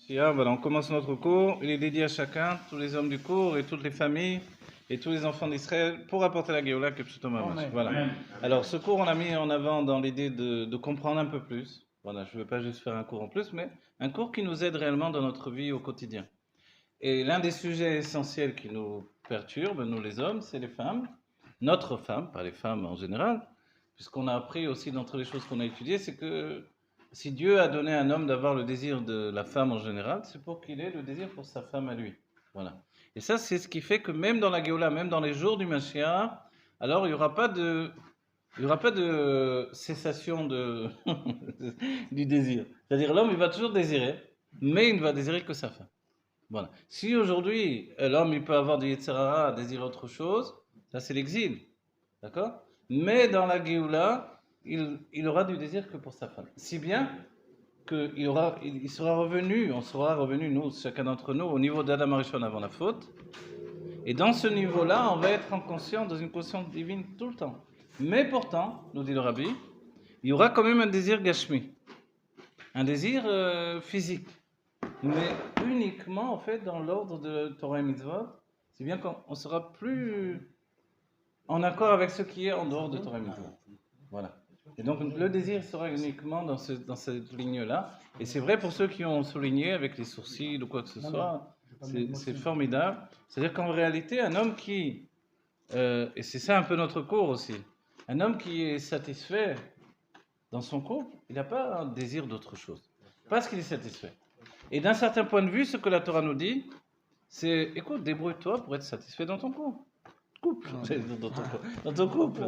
Voilà, on commence notre cours. Il est dédié à chacun, tous les hommes du cours et toutes les familles et tous les enfants d'Israël pour apporter la Géoula Kepshuto Mamash. Voilà. Amen. Alors, ce cours, on a mis en avant dans l'idée de comprendre un peu plus. Voilà, je ne veux pas juste faire un cours en plus, mais un cours qui nous aide réellement dans notre vie au quotidien. Et l'un des sujets essentiels qui nous perturbe, nous les hommes, c'est les femmes. Notre femme, pas les femmes en général, puisqu'on a appris aussi d'entre les choses qu'on a étudiées, c'est que si Dieu a donné à un homme d'avoir le désir de la femme en général, c'est pour qu'il ait le désir pour sa femme à lui. Voilà. Et ça, c'est ce qui fait que même dans la Géoula, même dans les jours du Mashiach, alors il n'y aura pas de, il y aura pas de cessation de du désir. C'est-à-dire l'homme, il va toujours désirer, mais il ne va désirer que sa femme. Voilà. Si aujourd'hui, l'homme, il peut avoir du Yetzer Hara, désirer autre chose, ça c'est l'exil. D'accord? Mais dans la Géoula, il aura du désir que pour sa femme. Si bien il sera revenu, on sera revenu, nous, chacun d'entre nous, au niveau d'Adam Arishon avant la faute. Et dans ce niveau-là, on va être en conscience, dans une conscience divine tout le temps. Mais pourtant, nous dit le Rabbi, il y aura quand même un désir Gashmi, un désir physique, mais uniquement en fait dans l'ordre de Torah et Mitzvot, c'est bien qu'on sera plus en accord avec ce qui est en dehors de Torah et Mitzvot. Voilà. Et donc le désir sera uniquement dans cette ligne-là. Et c'est vrai pour ceux qui ont souligné avec les sourcils ou quoi que ce soit, c'est formidable. C'est-à-dire qu'en réalité, un homme qui, et c'est ça un peu notre cours aussi, un homme qui est satisfait dans son couple, il n'a pas un désir d'autre chose. Parce qu'il est satisfait. Et d'un certain point de vue, ce que la Torah nous dit, c'est, écoute, débrouille-toi pour être satisfait dans ton couple. Dans ton couple.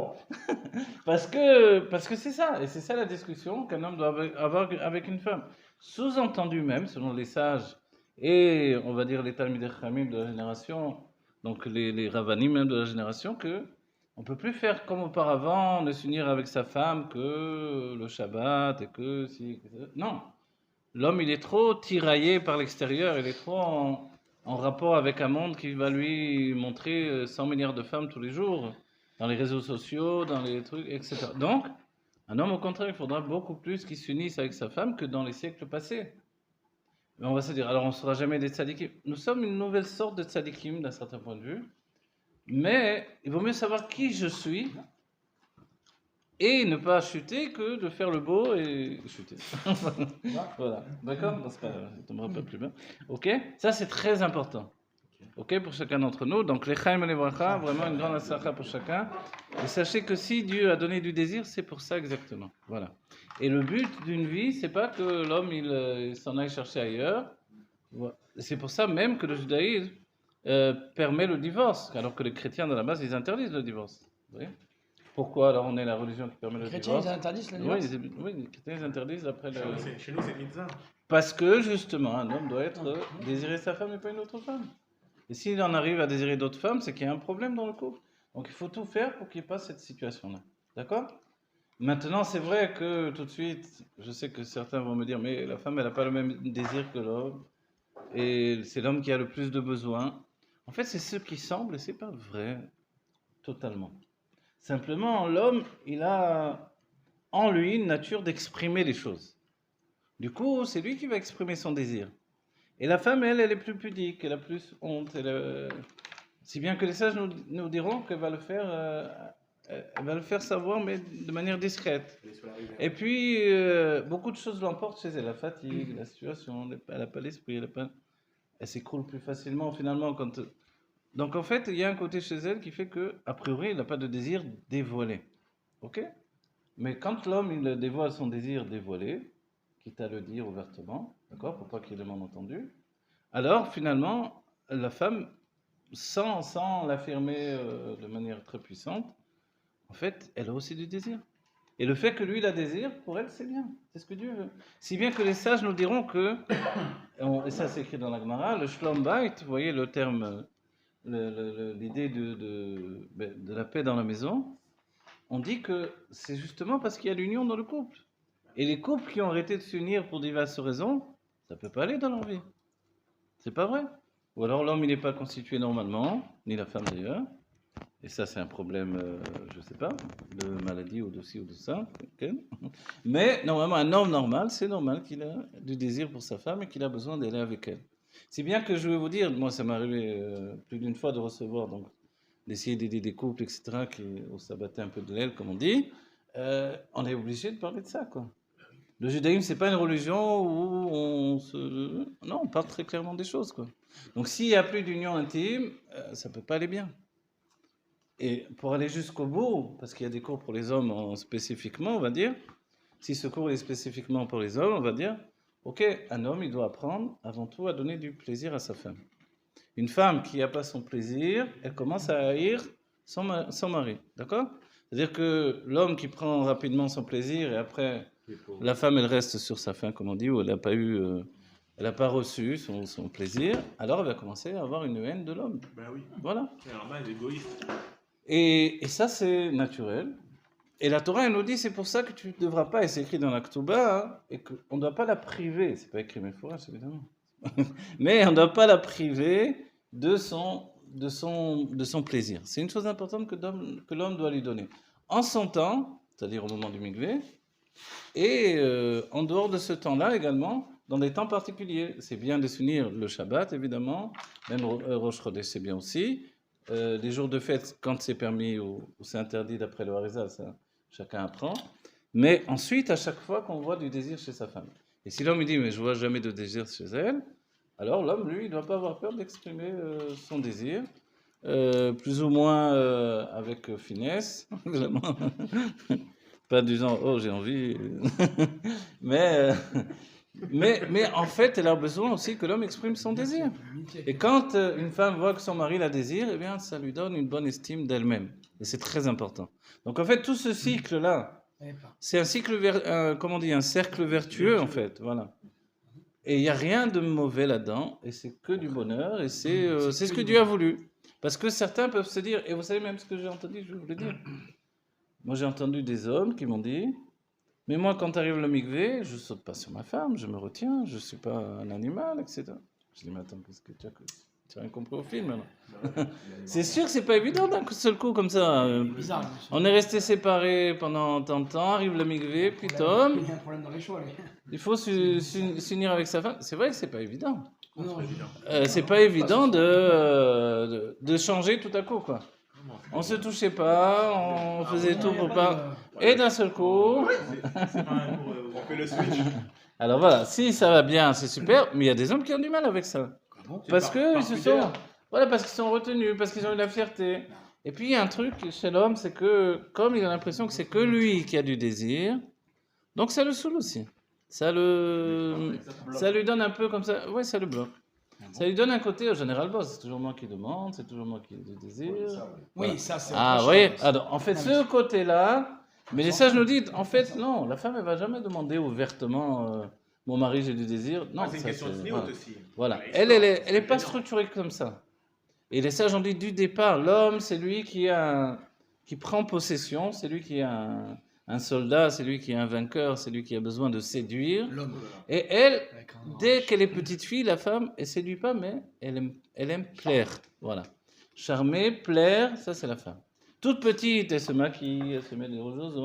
Parce que c'est ça, et c'est ça la discussion qu'un homme doit avoir avec une femme. Sous-entendu même, selon les sages, et on va dire les Talmidei Chachamim de la génération, donc les Ravanim même de la génération, que on peut plus faire comme auparavant, ne s'unir avec sa femme que le Shabbat, et que si... Non, l'homme il est trop tiraillé par l'extérieur, il est trop en rapport avec un monde qui va lui montrer 100 milliards de femmes tous les jours, dans les réseaux sociaux, dans les trucs, etc. Donc, un homme au contraire, il faudra beaucoup plus qu'il s'unisse avec sa femme que dans les siècles passés. Mais on va se dire, alors on ne sera jamais des tzadikim. Nous sommes une nouvelle sorte de tzadikim d'un certain point de vue, mais il vaut mieux savoir qui je suis et ne pas chuter que de faire le beau et chuter. Voilà, d'accord? Dans ce cas, ça ne me rappelle plus bien. Ok? Ça, c'est très important. Ok, pour chacun d'entre nous. Donc, l'Echaim et l'Evracha, vraiment une grande atzlacha pour chacun. Et sachez que si Dieu a donné du désir, c'est pour ça exactement. Voilà. Et le but d'une vie, c'est pas que l'homme il s'en aille chercher ailleurs. Voilà. C'est pour ça même que le judaïsme permet le divorce, alors que les chrétiens, dans la base, ils interdisent le divorce. Vous voyez? Pourquoi alors on est la religion qui permet le chrétiens, divorce? ils interdisent le Oui, divorce? oui, les chrétiens ils interdisent après le... Chez nous, c'est mitzvah. Parce que justement, un homme doit être désirer sa femme et pas une autre femme. Et s'il en arrive à désirer d'autres femmes, c'est qu'il y a un problème dans le couple. Donc il faut tout faire pour qu'il n'y ait pas cette situation-là. D'accord? Maintenant, c'est vrai que tout de suite, je sais que certains vont me dire, mais la femme, elle n'a pas le même désir que l'homme. Et c'est l'homme qui a le plus de besoins. En fait, c'est ce qui semble, et c'est pas vrai totalement. Simplement, l'homme, il a en lui une nature d'exprimer les choses. Du coup, c'est lui qui va exprimer son désir. Et la femme, elle est plus pudique, elle a plus honte. Si bien que les sages nous diront qu'elle va le faire, elle va le faire savoir, mais de manière discrète. Et puis, beaucoup de choses l'emportent chez elle, la fatigue, la situation, elle n'a pas l'esprit, elle s'écroule plus facilement finalement quand... Donc en fait, il y a un côté chez elle qui fait que, a priori, elle n'a pas de désir dévoilé. Ok? Mais quand l'homme il dévoile son désir dévoilé, quitte à le dire ouvertement, d'accord, pour pas qu'il y ait de malentendu, alors finalement, la femme, sans l'affirmer de manière très puissante, en fait, elle a aussi du désir. Et le fait que lui la désire, pour elle, c'est bien. C'est ce que Dieu veut. Si bien que les sages nous diront que, et ça c'est écrit dans la Gemara, le Shlom Bait, vous voyez le terme, l'idée de la paix dans la maison, on dit que c'est justement parce qu'il y a l'union dans le couple. Et les couples qui ont arrêté de s'unir pour diverses raisons, ça ne peut pas aller dans leur vie. C'est pas vrai. Ou alors l'homme il n'est pas constitué normalement, ni la femme d'ailleurs. Et ça, c'est un problème, je ne sais pas, de maladie ou de ci ou de ça. Ok. Mais normalement, un homme normal, c'est normal qu'il a du désir pour sa femme et qu'il a besoin d'aller avec elle. Si bien que je vais vous dire, moi, ça m'est arrivé plus d'une fois de recevoir, donc d'essayer d'aider des couples, etc., où ça battait un peu de l'aile, comme on dit. On est obligé de parler de ça, quoi. Le judaïsme, c'est pas une religion où on se... Non, on parle très clairement des choses, quoi. Donc, s'il n'y a plus d'union intime, ça peut pas aller bien. Et pour aller jusqu'au bout, parce qu'il y a des cours pour les hommes spécifiquement, on va dire, si ce cours est spécifiquement pour les hommes, on va dire, ok, un homme, il doit apprendre avant tout à donner du plaisir à sa femme. Une femme qui n'a pas son plaisir, elle commence à haïr son mari, d'accord? C'est-à-dire que l'homme qui prend rapidement son plaisir et après, la femme, elle reste sur sa faim, comme on dit, ou elle n'a pas elle n'a pas reçu son plaisir, alors elle va commencer à avoir une haine de l'homme. Ben oui. Voilà. C'est normal, égoïste. Et ça, c'est naturel. Et la Torah, elle nous dit, c'est pour ça que tu ne devras pas, et c'est écrit dans la Ketouba, hein, et qu'on ne doit pas la priver, c'est pas écrit Mefourash, évidemment, mais on ne doit pas la priver de son plaisir. C'est une chose importante que l'homme doit lui donner. En son temps, c'est-à-dire au moment du mikvé, et en dehors de ce temps-là également, dans des temps particuliers. C'est bien de s'unir le Shabbat, évidemment, même Rosh Chodesh, c'est bien aussi. Les jours de fête, quand c'est permis ou c'est interdit d'après le Harizal, ça, chacun apprend. Mais ensuite, à chaque fois qu'on voit du désir chez sa femme. Et si l'homme dit, mais je vois jamais de désir chez elle, alors l'homme, lui, il ne doit pas avoir peur d'exprimer son désir, plus ou moins avec finesse, évidemment. Pas du genre, oh, j'ai envie. mais, mais en fait, elle a besoin aussi que l'homme exprime son désir. Et quand une femme voit que son mari la désire, eh bien, ça lui donne une bonne estime d'elle-même. Et c'est très important. Donc, en fait, tout ce cycle-là, c'est un cycle, comment on dit, un cercle vertueux, en fait. Voilà. Et il n'y a rien de mauvais là-dedans. Et c'est que du bonheur. Et c'est ce que Dieu a voulu. Parce que certains peuvent se dire, et vous savez même ce que j'ai entendu, je vais vous le dire. Moi, j'ai entendu des hommes qui m'ont dit, mais moi, quand arrive le mikvé, je saute pas sur ma femme, je me retiens, je suis pas un animal, etc. Je dis, mais attends, qu'est-ce que tu as rien compris au film, alors? C'est sûr que c'est pas évident d'un seul coup comme ça. On est restés séparés pendant tant de temps, arrive le mikvé, puis Tom, il faut s'unir avec sa femme. C'est vrai que c'est pas évident. C'est pas évident de changer tout à coup, quoi. On se touchait pas, on faisait tout pour pas. Et d'un seul coup. C'est pas un cours, on fait le switch. Alors voilà, si ça va bien, c'est super, mais il y a des hommes qui ont du mal avec ça. Parce que ils se sont. Voilà, parce qu'ils sont retenus, parce qu'ils ont eu la fierté. Et puis il y a un truc chez l'homme, c'est que comme il a l'impression que c'est que lui qui a du désir, donc ça le saoule aussi. Ça lui donne un peu comme ça. Ouais, ça le bloque. Ça lui donne un côté général boss. C'est toujours moi qui demande, c'est toujours moi qui désire. Oui, ça c'est. Ah, vous voyez, alors, en fait, ce côté-là, mais les sages nous disent, en fait, non, la femme, elle va jamais demander ouvertement, mon mari, j'ai du désir. Non, c'est une ça, question de sniout voilà. aussi. Voilà. Elle est pas structurée comme ça. Et les sages ont dit du départ, l'homme, c'est lui qui prend possession, c'est lui qui est un soldat, c'est lui qui est un vainqueur, c'est lui qui a besoin de séduire. L'homme. Et elle, dès qu'elle est petite fille, la femme, elle séduit pas, mais elle aime plaire. Voilà. Charmer, plaire, ça c'est la femme. Toute petite, elle se maquille, elle se met des roses,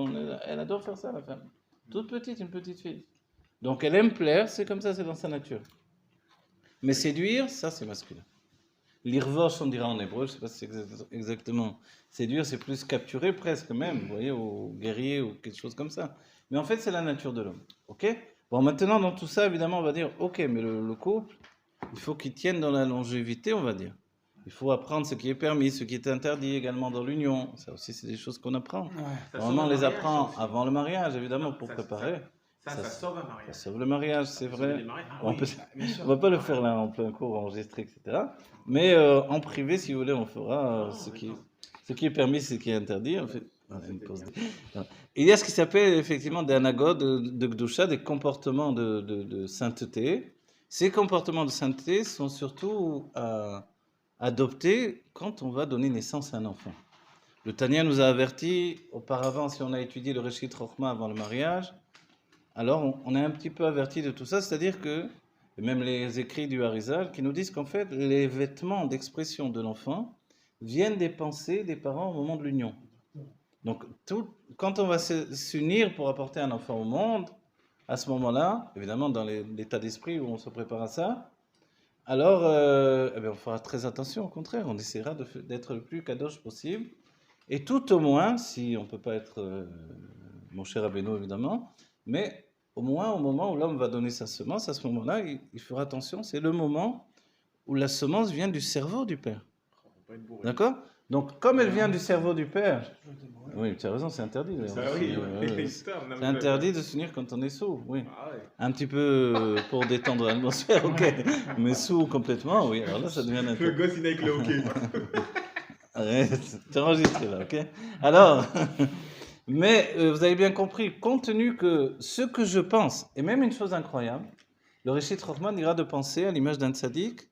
elle adore faire ça, la femme. Toute petite, une petite fille. Donc elle aime plaire, c'est comme ça, c'est dans sa nature. Mais séduire, ça c'est masculin. L'irvosh, on dirait en hébreu, je ne sais pas si c'est exactement. Séduire, c'est plus capturer presque même, vous voyez, au guerrier ou quelque chose comme ça. Mais en fait, c'est la nature de l'homme. Ok? Bon, maintenant, dans tout ça, évidemment, on va dire, ok, mais le couple, il faut qu'il tienne dans la longévité, on va dire. Il faut apprendre ce qui est permis, ce qui est interdit également dans l'union. Ça aussi, c'est des choses qu'on apprend. Ouais. Normalement, on les apprend avant le mariage, évidemment, pour préparer. Ça sauve un mariage. Ça sauve le mariage, c'est vrai. On On va pas le faire là en plein cours enregistré, etc. Mais en privé, si vous voulez, on fera ce qui est permis, ce qui est interdit. En fait. Il y a ce qui s'appelle effectivement des anagogues de Gdusha, des comportements de sainteté. Ces comportements de sainteté sont surtout adoptés quand on va donner naissance à un enfant. Le Tanya nous a averti auparavant, si on a étudié le Reshit Chochma avant le mariage, alors on est un petit peu averti de tout ça, c'est-à-dire que, et même les écrits du Harizal, qui nous disent qu'en fait, les vêtements d'expression de l'enfant viennent des pensées des parents au moment de l'union. Donc, quand on va s'unir pour apporter un enfant au monde, à ce moment-là, évidemment dans l'état d'esprit où on se prépare à ça, alors eh bien, on fera très attention, au contraire, on essaiera d'être le plus kadosh possible. Et tout au moins, si on ne peut pas être mon cher Abeno évidemment, mais au moins au moment où l'homme va donner sa semence, à ce moment-là, il fera attention, c'est le moment où la semence vient du cerveau du père. D'accord? Donc, comme elle vient du cerveau du père, oui, tu as raison, c'est interdit. C'est interdit de s'unir quand on est sous, oui. Un petit peu pour détendre l'atmosphère, ok. Mais sous complètement, oui. Alors là, ça devient interdit. Le gosse, il est avec le hockey. Arrête, tu enregistres là, ok? Alors, mais vous avez bien compris, compte tenu que ce que je pense, et même une chose incroyable, le Réchit Chochma ira de penser à l'image d'un tzaddik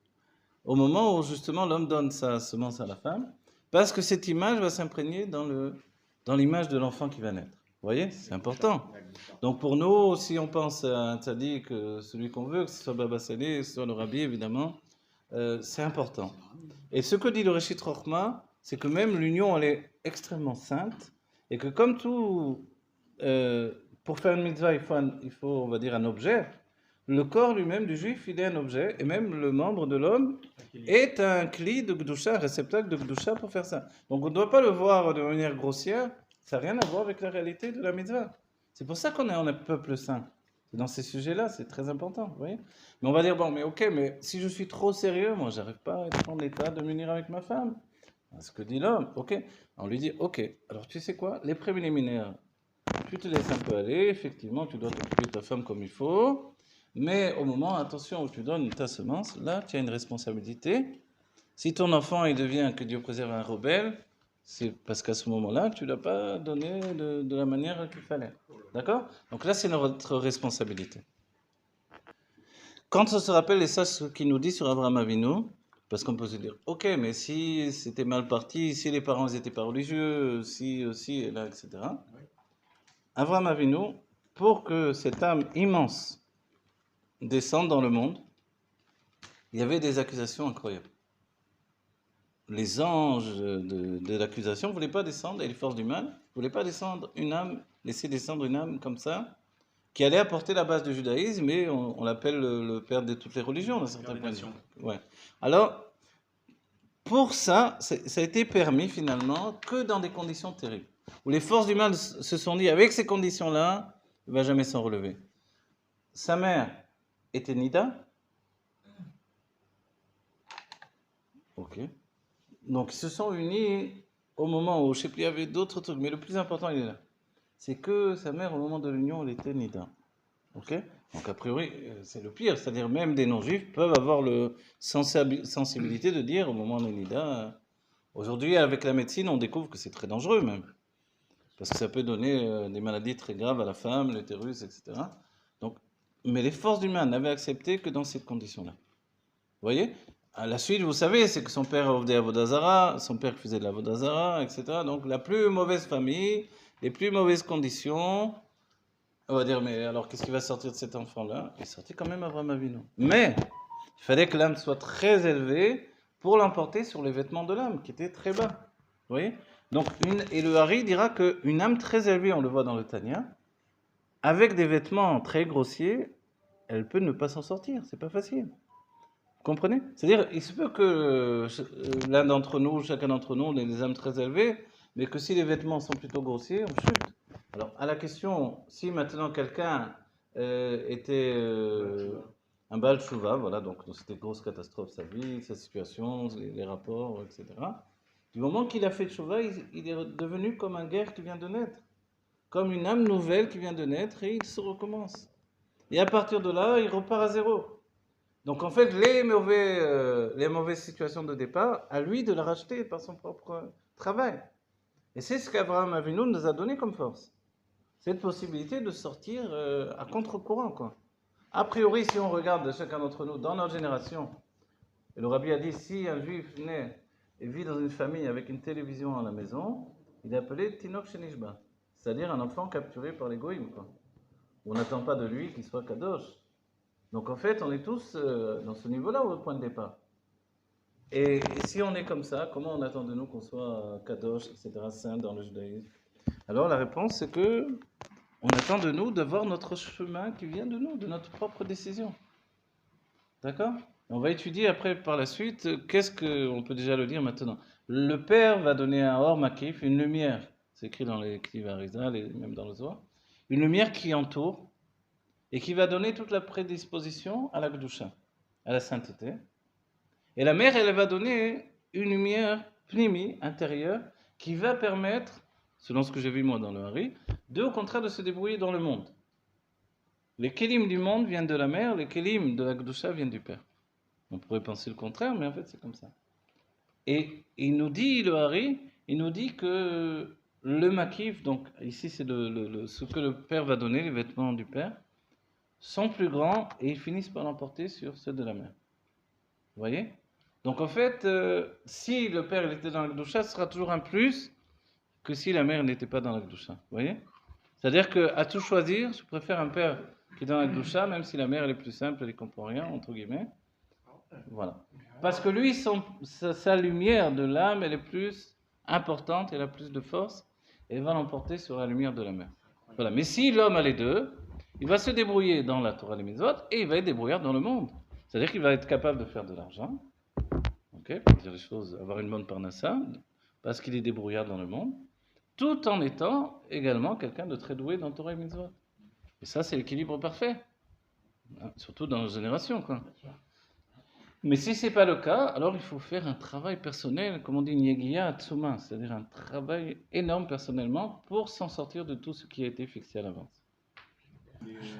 au moment où justement l'homme donne sa semence à la femme, parce que cette image va s'imprégner dans l'image de l'enfant qui va naître. Vous voyez, c'est important. Donc pour nous, si on pense à un tzaddik, celui qu'on veut, que ce soit Baba Salé, que ce soit le Rabbi évidemment, c'est important. Et ce que dit le Réchit Chochma, c'est que même l'union, elle est extrêmement sainte, et que comme tout, pour faire une mitzvah, il faut, on va dire, un objet. Le corps lui-même du juif, il est un objet, et même le membre de l'homme est un cli de Gdusha, un réceptacle de Gdusha pour faire ça. Donc on ne doit pas le voir de manière grossière, ça n'a rien à voir avec la réalité de la mitzvah. C'est pour ça qu'on est un peuple saint. Dans ces sujets-là, c'est très important, vous voyez. Mais on va dire, bon, mais ok, mais si je suis trop sérieux, moi, j'arrive pas à être en état de m'unir avec ma femme. Ce que dit l'homme, ok. On lui dit, ok, alors tu sais quoi, les préliminaires, tu te laisses un peu aller, effectivement, tu dois t'occuper de ta femme comme il faut, mais au moment, attention, où tu donnes ta semence, là, tu as une responsabilité. Si ton enfant, il devient, que Dieu préserve, un rebelle, c'est parce qu'à ce moment-là, tu ne l'as pas donné de la manière qu'il fallait. D'accord? Donc là, c'est notre responsabilité. Quand on se rappelle, et ça, ce qu'il nous dit sur Abraham Avinu, parce qu'on peut se dire, ok, mais si c'était mal parti, si les parents n'étaient pas religieux, si, et là, etc. Abraham Avinu, pour que cette âme immense descende dans le monde, il y avait des accusations incroyables. Les anges de l'accusation ne voulaient pas descendre, et les forces du mal ne voulaient pas descendre une âme, laisser descendre une âme comme ça, qui allait apporter la base du judaïsme, et on l'appelle le père de toutes les religions, dans certains points de vue. Ouais. Alors, pour ça, ça a été permis finalement que dans des conditions terribles, où les forces du mal se sont dit, avec ces conditions-là, il ne va jamais s'en relever. Sa mère était Nida. Ok. Donc ils se sont unis au moment où, je ne sais plus, il y avait d'autres trucs, mais le plus important, il est là. C'est que sa mère, au moment de l'union, elle était Nida. Ok. Donc a priori, c'est le pire, c'est-à-dire même des non-juifs peuvent avoir le sensibilité de dire au moment de Nida. Aujourd'hui, avec la médecine, on découvre que c'est très dangereux même. Parce que ça peut donner des maladies très graves à la femme, l'utérus, etc. Donc, mais les forces humaines n'avaient accepté que dans cette condition-là. Vous voyez? À la suite, vous savez, c'est que son père faisait Avodazara, son père faisait de l'Avodazara, etc. Donc, la plus mauvaise famille, les plus mauvaises conditions. On va dire, mais alors qu'est-ce qui va sortir de cet enfant-là? Il sortait quand même Abraham Avinu. Mais, il fallait que l'âme soit très élevée pour l'emporter sur les vêtements de l'âme, qui étaient très bas. Vous voyez? Donc, et le Hari dira qu'une âme très élevée, on le voit dans le Tanya, avec des vêtements très grossiers, elle peut ne pas s'en sortir. C'est pas facile. Vous comprenez? C'est-à-dire, il se peut que l'un d'entre nous, chacun d'entre nous, on ait des âmes très élevées, mais que si les vêtements sont plutôt grossiers, on chute. Alors, à la question, si maintenant quelqu'un était un Baal Tshuva, voilà, donc c'était une grosse catastrophe sa vie, sa situation, les rapports, etc. Du moment qu'il a fait Tshuva, il est devenu comme un guerre qui vient de naître, comme une âme nouvelle qui vient de naître, et il se recommence. Et à partir de là, il repart à zéro. Donc en fait, les mauvaises situations de départ, à lui de la racheter par son propre travail. Et c'est ce qu'Abraham Avinu nous a donné comme force. Cette possibilité de sortir à contre-courant, quoi. A priori, si on regarde chacun d'entre nous, dans notre génération, et le Rabbi a dit, si un juif naît et vit dans une famille avec une télévision à la maison, il est appelé Tinok Shenishba, c'est-à-dire un enfant capturé par les goïms, quoi. On n'attend pas de lui qu'il soit kadosh. Donc en fait, on est tous dans ce niveau-là au point de départ. Et si on est comme ça, comment on attend de nous qu'on soit kadosh, etc., saint dans le judaïsme? Alors la réponse, c'est que on attend de nous de voir notre chemin qui vient de nous, de notre propre décision. D'accord? On va étudier après par la suite, qu'est-ce que, on peut déjà le dire maintenant. Le Père va donner un or makif, une lumière, c'est écrit dans les Ktiv Arizal et même dans le Zohar, une lumière qui entoure et qui va donner toute la prédisposition à la Kedusha, à la sainteté. Et la mère, elle va donner une lumière pnimi, intérieure, qui va permettre, selon ce que j'ai vu moi dans le Hari, au contraire de se débrouiller dans le monde. Les kélim du monde viennent de la mère, les kélim de la Kedusha viennent du Père. On pourrait penser le contraire, mais en fait c'est comme ça. Et il nous dit, le Hari, il nous dit que le makif, donc ici c'est ce que le Père va donner, les vêtements du Père, sont plus grands et ils finissent par l'emporter sur ceux de la mère. Vous voyez? Donc en fait, si le Père il était dans la Kedusha, ce sera toujours un plus que si la mère n'était pas dans la Kedusha. Vous voyez? C'est-à-dire qu'à tout choisir, je préfère un Père qui est dans la Kedusha, même si la mère elle est plus simple, elle ne comprend rien, entre guillemets. Voilà. Parce que lui, sa lumière de l'âme, elle est plus importante, elle a plus de force, et elle va l'emporter sur la lumière de la mère. Voilà. Mais si l'homme a les deux, il va se débrouiller dans la Torah des Mitzvot et il va être débrouillard dans le monde. C'est-à-dire qu'il va être capable de faire de l'argent, pour dire les choses, avoir une bonne parnassa, parce qu'il est débrouillard dans le monde, tout en étant également quelqu'un de très doué dans Torah et Mitzvot. Et ça, c'est l'équilibre parfait. Surtout dans nos générations, quoi. Mais si ce n'est pas le cas, alors il faut faire un travail personnel, comme on dit, Nyegiya Atsuma, c'est-à-dire un travail énorme personnellement pour s'en sortir de tout ce qui a été fixé à l'avance.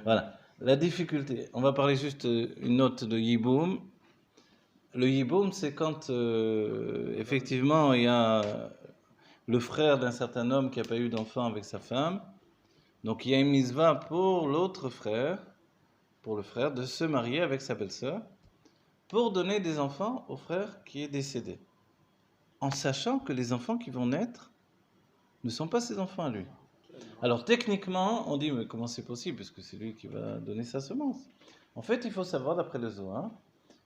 Voilà. La difficulté, on va parler juste une note de Yiboum. Le Yiboum, c'est quand effectivement il y a le frère d'un certain homme qui n'a pas eu d'enfant avec sa femme. Donc il y a une mitzvah pour l'autre frère, pour le frère, de se marier avec sa belle-sœur, pour donner des enfants au frère qui est décédé, en sachant que les enfants qui vont naître ne sont pas ses enfants à lui. Alors techniquement, on dit, mais comment c'est possible, puisque c'est lui qui va donner sa semence. En fait, il faut savoir, d'après le Zohar,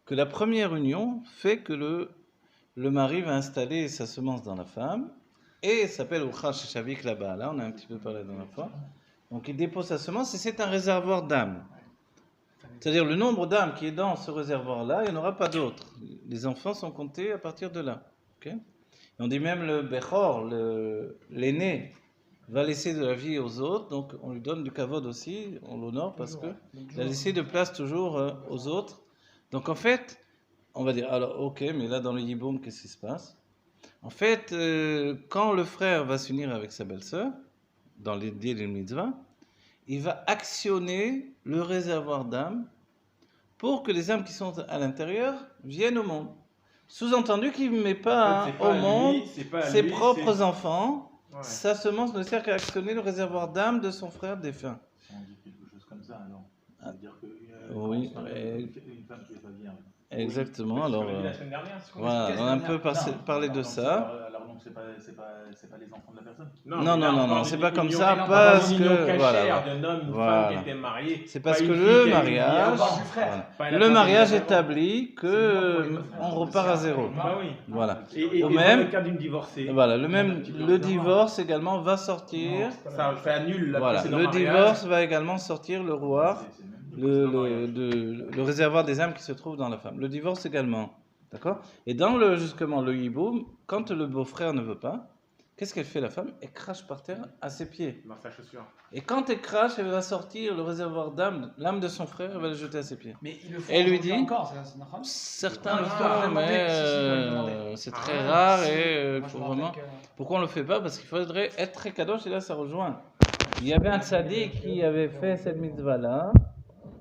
que la première union fait que le mari va installer sa semence dans la femme, et s'appelle Uchash Shavik là-bas, là on a un petit peu parlé la dernière fois. Donc il dépose sa semence, et c'est un réservoir d'âme. C'est-à-dire le nombre d'âmes qui est dans ce réservoir-là, il n'y en aura pas d'autres. Les enfants sont comptés à partir de là. Okay? On dit même le Bechor, l'aîné, va laisser de la vie aux autres, donc on lui donne du kavod aussi, on l'honore parce qu'il a laissé de place toujours aux autres. Donc en fait, on va dire, alors ok, mais là dans le Yiboum, qu'est-ce qui se passe? En fait, quand le frère va s'unir avec sa belle-sœur, dans les Dil et Mitzvah, il va actionner le réservoir d'âmes pour que les âmes qui sont à l'intérieur viennent au monde. Sous-entendu qu'il ne met pas, au monde ses propres enfants. Ouais. Sa semence ne sert qu'à actionner le réservoir d'âme de son frère défunt. Si on dit quelque chose comme ça, alors, ça veut dire que oui, une femme qui n'est pas vierge. Exactement. Oui, alors, la semaine dernière, voilà, on a un peu parlé de ça. Alors donc c'est pas les enfants de la personne. Non, c'est pas comme ça parce que voilà. D'un homme, une femme qui était mariée. C'est parce que le mariage établit que on repart à zéro. Voilà. Et même dans le cas d'une divorcée. Voilà, le divorce également va sortir. Ça annule la précédente le divorce va également sortir le roi. Le réservoir des âmes qui se trouve dans la femme. Le divorce également. D'accord? Et dans justement le hiboum, quand le beau-frère ne veut pas, qu'est-ce qu'elle fait la femme? Elle crache par terre à ses pieds. Dans sa chaussure. Et quand elle crache, elle va sortir le réservoir d'âme, l'âme de son frère, elle va le jeter à ses pieds. Mais il le faut elle lui dit, encore, certains le font, mais c'est très rare et faut vraiment. Pourquoi on le fait pas? Parce qu'il faudrait être très kadosh et là ça rejoint. Il y avait un tzaddik qui avait fait cette mitzvah-là.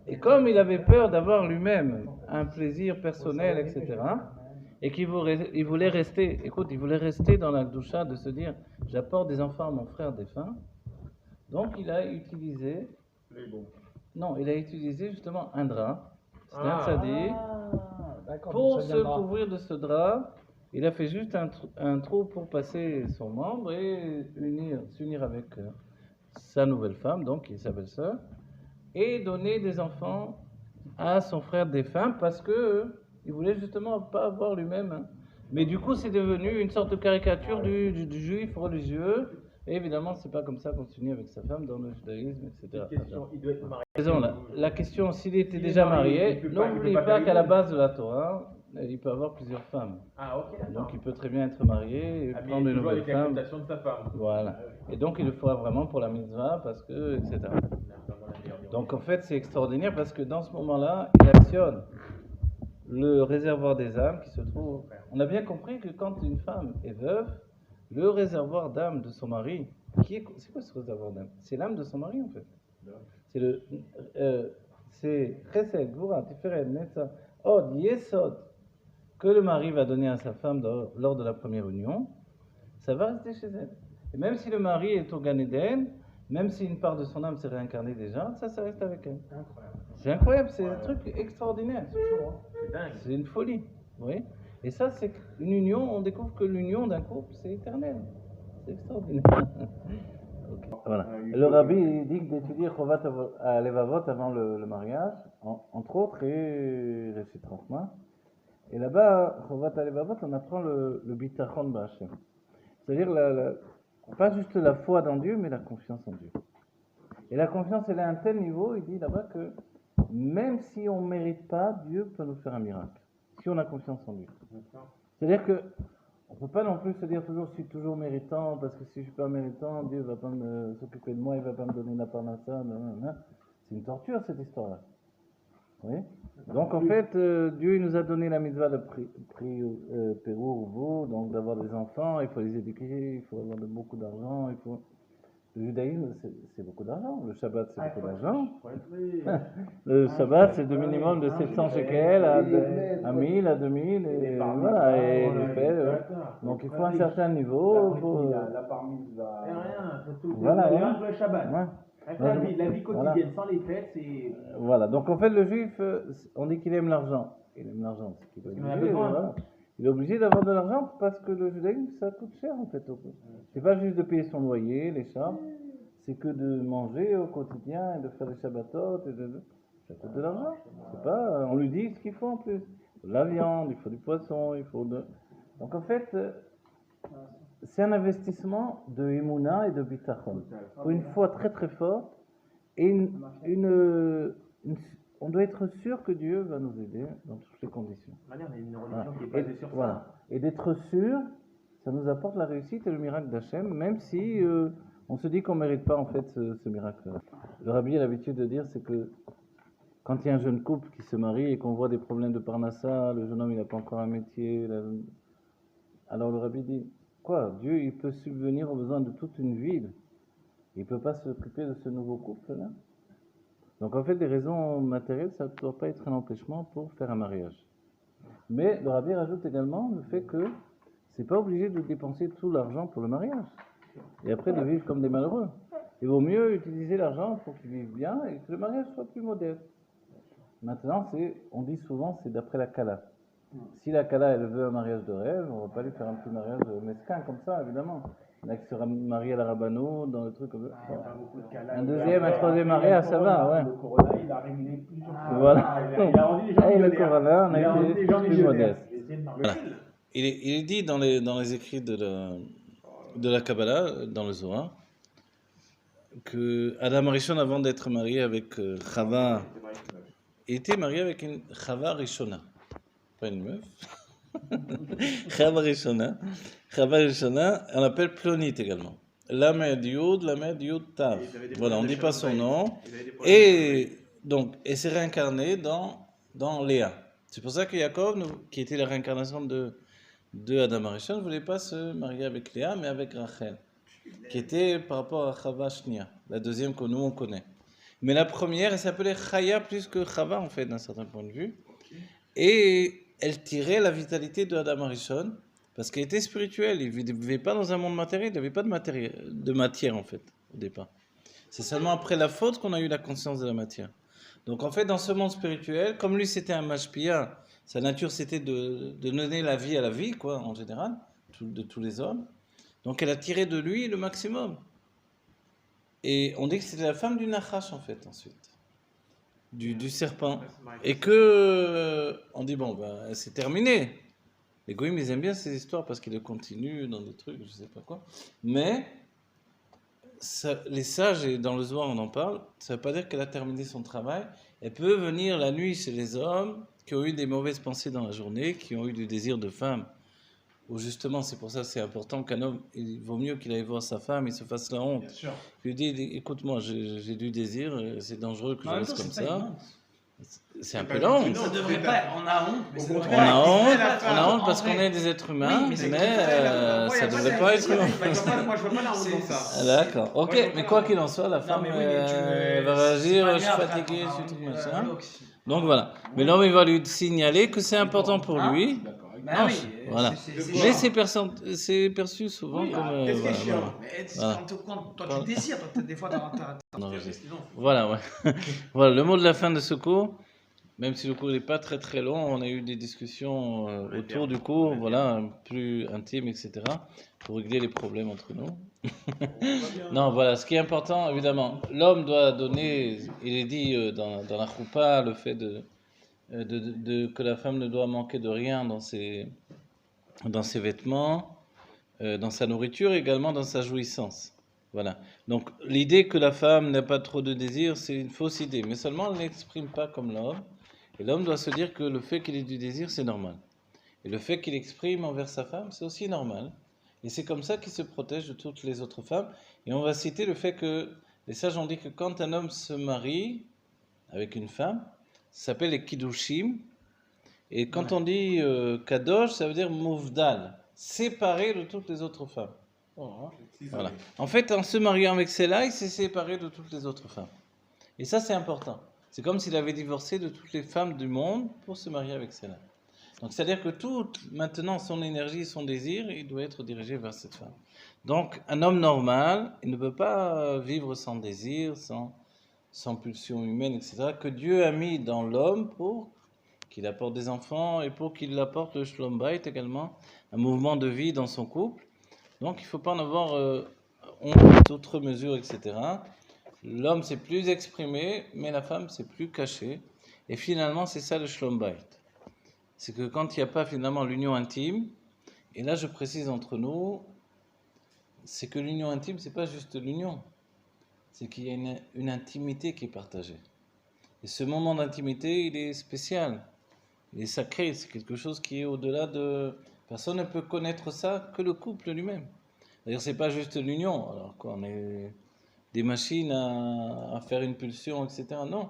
Et comme il avait peur d'avoir lui-même un plaisir personnel, etc., et qu'il voulait rester, il voulait rester dans la doucha de se dire, j'apporte des enfants à mon frère défunt, donc il a utilisé, il a utilisé justement un drap, c'était un tzaddik, pour se couvrir de ce drap, il a fait juste un trou pour passer son membre et s'unir avec sa nouvelle femme, donc qui est sa belle-sœur, et donner des enfants à son frère défunt parce que Il voulait justement pas avoir lui-même. Hein. Mais du coup, c'est devenu une sorte de caricature du juif religieux. Et évidemment, c'est pas comme ça qu'on s'unit avec sa femme dans le judaïsme, etc. Question, il doit être marié. La question, s'il était déjà marié, n'oubliez pas qu'à la base de la Torah, il peut avoir plusieurs femmes. Ah, ok. Donc il peut très bien être marié et prendre une nouvelle femme. De sa femme. Voilà. Et donc il le fera vraiment pour la mitzvah, parce que, etc. Donc en fait, c'est extraordinaire parce que dans ce moment-là, il actionne le réservoir des âmes qui se trouve. On a bien compris que quand une femme est veuve, le réservoir d'âme de son mari, c'est quoi ce réservoir d'âme? C'est l'âme de son mari en fait. C'est Chesed, Gvura, Tiferet, Netza, Od, Yesod, que le mari va donner à sa femme lors de la première union, ça va rester chez elle. Et même si le mari est au Gan Eden, même si une part de son âme s'est réincarnée déjà, ça reste avec elle. C'est incroyable, c'est un truc extraordinaire. C'est dingue. C'est une folie. Oui. Et ça, c'est une union, on découvre que l'union d'un couple, c'est éternel. C'est extraordinaire. Okay. Voilà. Le rabbi dit d'étudier Chovat Levavot avant le mariage, entre autres, et réciproquement. Et là-bas, Chovat Levavot, on apprend le bitachon b'Hashem. C'est-à-dire pas juste la foi dans Dieu, mais la confiance en Dieu. Et la confiance, elle est à un tel niveau, il dit là-bas que même si on ne mérite pas, Dieu peut nous faire un miracle, si on a confiance en lui. C'est-à-dire que on ne peut pas non plus se dire toujours je suis toujours méritant, parce que si je ne suis pas méritant, Dieu ne va pas s'occuper de moi, il ne va pas me donner la parnassa. C'est une torture cette histoire-là. Oui. Donc en fait, Dieu il nous a donné la mitzvah de Pérou, donc d'avoir des enfants, il faut les éduquer, il faut avoir beaucoup d'argent, il faut... Le judaïsme, c'est beaucoup d'argent. Le Shabbat, c'est beaucoup d'argent. Le Shabbat, c'est de minimum de 700 shekels à 1000, à 2000. Et voilà. Et donc, il faut un certain niveau. La parmise va. C'est rien, c'est tout. Voilà. Le Shabbat. La vie quotidienne, sans les fêtes, c'est. Voilà. Donc, en fait, le juif, on dit qu'il aime l'argent. Il aime l'argent. Il est obligé d'avoir de l'argent parce que le judaïsme, ça coûte cher en fait. C'est pas juste de payer son loyer, les charges, c'est que de manger au quotidien et de faire des shabbatot. Ça coûte de l'argent. C'est pas, on lui dit ce qu'il faut en plus. Il faut de la viande, il faut du poisson, il faut de. Donc en fait, c'est un investissement de émouna et de bitachon. Pour une foi très très forte et on doit être sûr que Dieu va nous aider dans toutes les conditions. Une religion qui est basée sur ça. Et d'être sûr, ça nous apporte la réussite et le miracle d'Hachem, même si on se dit qu'on ne mérite pas en fait ce miracle-là. Le rabbi a l'habitude de dire, c'est que quand il y a un jeune couple qui se marie et qu'on voit des problèmes de parnassa, le jeune homme il n'a pas encore un métier, alors le rabbi dit, quoi, Dieu il peut subvenir aux besoins de toute une ville, il ne peut pas s'occuper de ce nouveau couple-là. Donc en fait, des raisons matérielles, ça ne doit pas être un empêchement pour faire un mariage. Mais le rabbi rajoute également le fait que c'est pas obligé de dépenser tout l'argent pour le mariage. Et après de vivre comme des malheureux. Il vaut mieux utiliser l'argent pour qu'ils vivent bien et que le mariage soit plus modeste. Maintenant, on dit souvent, c'est d'après la Kala. Si la Kala, elle veut un mariage de rêve, on ne va pas lui faire un petit mariage mesquin comme ça, évidemment. Il y en a qui sera marié à la Rabano, dans le truc comme ça. Un deuxième, un troisième mariage, ça va, ouais. Le Corona, il a réglé plusieurs fois. Voilà. Il a rendu les gens Et le Corona, on a été plus modeste. Voilà. Il est dit dans les écrits de la Kabbalah, dans le Zohar, que Adam Rishon, avant d'être marié avec Chava, était marié avec une Chava Rishona. Pas une meuf. Chava Rishona. Chava Rishona, on l'appelle Plonit également. Lamed Yud Tav. Voilà, on ne dit pas son nom. Et c'est réincarné dans Léa. C'est pour ça que Yaakov, qui était la réincarnation de Adam Rishon, ne voulait pas se marier avec Léa, mais avec Rachel, qui était par rapport à Chava Shnia, la deuxième que nous on connaît. Mais la première, elle s'appelait Chaya plus que Chava, en fait, d'un certain point de vue. Et elle tirait la vitalité de Adam Rishon, parce qu'elle était spirituelle. Il ne vivait pas dans un monde matériel, il n'avait pas de matière, en fait, au départ. C'est seulement après la faute qu'on a eu la conscience de la matière. Donc, en fait, dans ce monde spirituel, comme lui, c'était un mashpia, sa nature, c'était de donner la vie à la vie, quoi, en général, de tous les hommes. Donc, elle a tiré de lui le maximum. Et on dit que c'était la femme du Nachash, en fait, ensuite. du serpent. Et que on dit, bon, ben, c'est terminé. Les goïms, ils aiment bien ces histoires parce qu'ils le continuent dans des trucs, je sais pas quoi. Mais les sages, et dans le Zohar on en parle, ça ne veut pas dire qu'elle a terminé son travail. Elle peut venir la nuit chez les hommes qui ont eu des mauvaises pensées dans la journée, qui ont eu du désir de femme. Ou justement, c'est pour ça que c'est important qu'un homme, il vaut mieux qu'il aille voir sa femme et se fasse la honte. Il lui dit, écoute, moi j'ai du désir, c'est dangereux que je reste comme ça. C'est un peu la honte. Ça devrait pas. On a honte. Mais on a honte parce qu'on est des êtres humains, mais ça devrait pas être humain. Moi, je vois pas la honte dans ça. Ah, d'accord. Ok, mais quoi qu'il en soit, la femme elle va réagir, je suis fatigué, je suis tout machin. Donc voilà. Mais l'homme, il va lui signaler que c'est important pour lui. Ben oui, voilà. Mais c'est perçu souvent comme. Qu'est-ce qui est chiant? Quand toi tu désires, des fois Voilà, ouais. Voilà, le mot de la fin de ce cours. Même si le cours n'est pas très très long, on a eu des discussions autour du cours, voilà, plus intimes, etc., pour régler les problèmes entre nous. Non, voilà, ce qui est important, évidemment, l'homme doit donner, il est dit dans la choupa, le fait que la femme ne doit manquer de rien dans ses vêtements, dans sa nourriture, et également dans sa jouissance. Voilà. Donc l'idée que la femme n'a pas trop de désir, c'est une fausse idée, mais seulement elle n'exprime pas comme l'homme. Et l'homme doit se dire que le fait qu'il ait du désir, c'est normal. Et le fait qu'il exprime envers sa femme, c'est aussi normal. Et c'est comme ça qu'il se protège de toutes les autres femmes. Et on va citer le fait que les sages ont dit que quand un homme se marie avec une femme, ça s'appelle les kiddushim. Et quand on dit kadosh, ça veut dire mouvdal, séparé de toutes les autres femmes. Voilà. En fait, en se mariant avec celle-là, il s'est séparé de toutes les autres femmes. Et ça, c'est important. C'est comme s'il avait divorcé de toutes les femmes du monde pour se marier avec celle-là. Donc, c'est-à-dire que maintenant, son énergie, son désir, il doit être dirigé vers cette femme. Donc, un homme normal, il ne peut pas vivre sans désir, sans pulsion humaine, etc., que Dieu a mis dans l'homme pour qu'il apporte des enfants et pour qu'il apporte le shalom bayit également, un mouvement de vie dans son couple. Donc, il ne faut pas en avoir honte, outre mesure, etc. L'homme, c'est plus exprimé, mais la femme, c'est plus caché. Et finalement, c'est ça le shalom bayit. C'est que quand il n'y a pas finalement l'union intime, et là je précise entre nous, c'est que l'union intime, c'est pas juste l'union, c'est qu'il y a une intimité qui est partagée. Et ce moment d'intimité, il est spécial, il est sacré, c'est quelque chose qui est au-delà de... Personne ne peut connaître ça que le couple lui-même. D'ailleurs, c'est pas juste l'union, alors qu'on est des machines à faire une pulsion, etc. Non,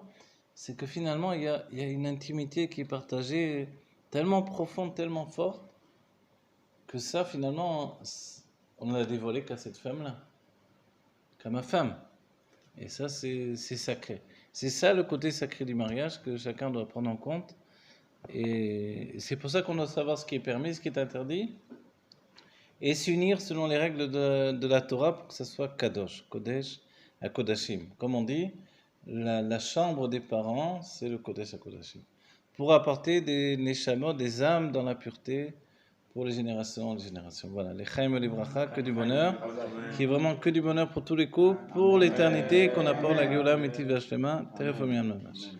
c'est que finalement, il y a une intimité qui est partagée tellement profonde, tellement forte, que ça, finalement, on ne l'a dévoilé qu'à cette femme-là, qu'à ma femme. Et ça, c'est sacré. C'est ça le côté sacré du mariage que chacun doit prendre en compte. Et c'est pour ça qu'on doit savoir ce qui est permis, ce qui est interdit, et s'unir selon les règles de la Torah pour que ça soit Kadosh, Kodesh, à Kodashim. Comme on dit, la chambre des parents, c'est le Kodesh à Kodashim. Pour apporter des neshamot, des âmes dans la pureté pour les générations. Voilà, les chaim et les bracha, que du bonheur, qui est vraiment que du bonheur pour tous les couples, pour l'éternité, qu'on apporte la Géoula, Métiv Vashlema, Terefom Yam Mamash.